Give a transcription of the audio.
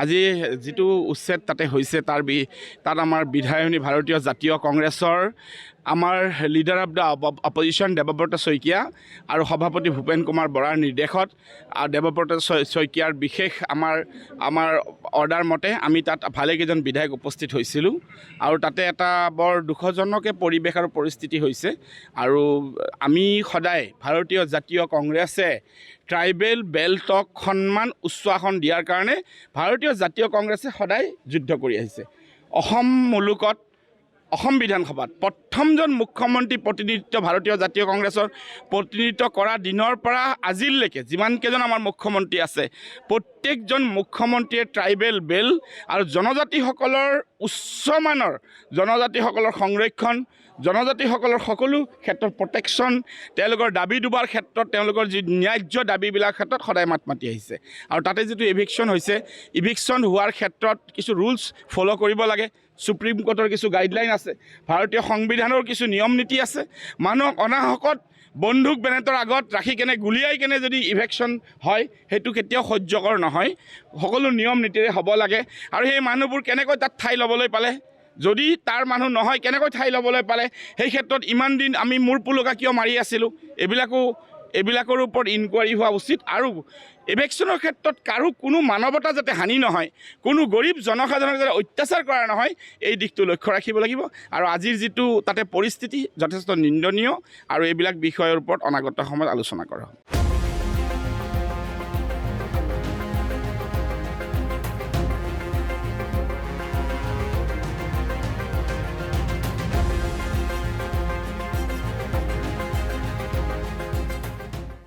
আজি যিটো উচ্ছেদ তাতে হৈছে তাত আমাৰ বিধায়িনী ভাৰতীয় জাতীয় কংগ্ৰেছৰ আমাৰ leader of the opposition Debabrata Saikia আৰু সভাপতি ভূপেন কুমাৰ বৰাৰ নিৰ্দেশত দেৱব্ৰত শইকীয়াৰ বিশেষ আমাৰ অৰ্ডাৰ মতে আমি তাত ভালেকেইজন বিধায়ক উপস্থিত হৈছিলোঁ আৰু তাতে এটা বৰ দুখজনকে পৰিৱেশ আৰু পৰিস্থিতি হৈছে আৰু আমি সদায় ভাৰতীয় জাতীয় কংগ্ৰেছে ট্ৰাইবেল বেল্টক সন্মান উচ্চাসন দিয়াৰ কাৰণে ভাৰতীয় জাতীয় কংগ্ৰেছে সদায় যুদ্ধ কৰি আহিছে। অসম মুলুকত অসম বিধানসভাত প্ৰথমজন মুখ্যমন্ত্ৰী প্ৰতিনিধিত্ব ভাৰতীয় জাতীয় কংগ্ৰেছৰ প্ৰতিনিধিত্ব কৰা দিনৰ পৰা আজিলৈকে যিমানকেইজন আমাৰ মুখ্যমন্ত্ৰী আছে প্ৰত্যেকজন মুখ্যমন্ত্ৰীয়ে ট্ৰাইবেল বেল্ট আৰু জনজাতিসকলৰ উচ্চমানৰ জনজাতিসকলৰ সংৰক্ষণ জনজাতিসকলৰ সকলো ক্ষেত্ৰত প্ৰটেকশ্যন তেওঁলোকৰ দাবী দুবাৰ ক্ষেত্ৰত তেওঁলোকৰ যি ন্যায্য দাবীবিলাকৰ ক্ষেত্ৰত সদায় মাত মাতি আহিছে আৰু তাতে যিটো ইভিকশ্যন হৈছে ইভিকশ্যন হোৱাৰ ক্ষেত্ৰত কিছু ৰুলছ ফ'ল' কৰিব লাগে। সুপ্ৰিম কোৰ্টৰ কিছু গাইডলাইন আছে, ভাৰতীয় সংবিধানৰ কিছু নিয়ম নীতি আছে। মানুহক অনাহকত বন্দুক বেনেটৰ আগত ৰাখি কেনে গুলিয়াই কেনে যদি ইভেকশ্যন হয় সেইটো কেতিয়াও সহ্যকৰ নহয়। সকলো নিয়ম নীতিৰে হ'ব লাগে আৰু সেই মানুহবোৰ কেনেকৈ তাত ঠাই ল'বলৈ পালে, যদি তাৰ মানুহ নহয় কেনেকৈ ঠাই ল'বলৈ পালে, সেই ক্ষেত্ৰত ইমান দিন আমি মূৰ পুলকা কিয় মাৰি আছিলোঁ, এইবিলাকৰ ওপৰত ইনকুৱাৰী হোৱা উচিত আৰু ইভেকশ্যনৰ ক্ষেত্ৰত কাৰো কোনো মানৱতা যাতে হানি নহয়, কোনো গৰীব জনসাধাৰণক যাতে অত্যাচাৰ কৰা নহয়, এই দিশটো লক্ষ্য ৰাখিব লাগিব আৰু আজিৰ যিটো তাতে পৰিস্থিতি যথেষ্ট নিন্দনীয় আৰু এইবিলাক বিষয়ৰ ওপৰত অনাগত সময়ত আলোচনা কৰা হ'ব।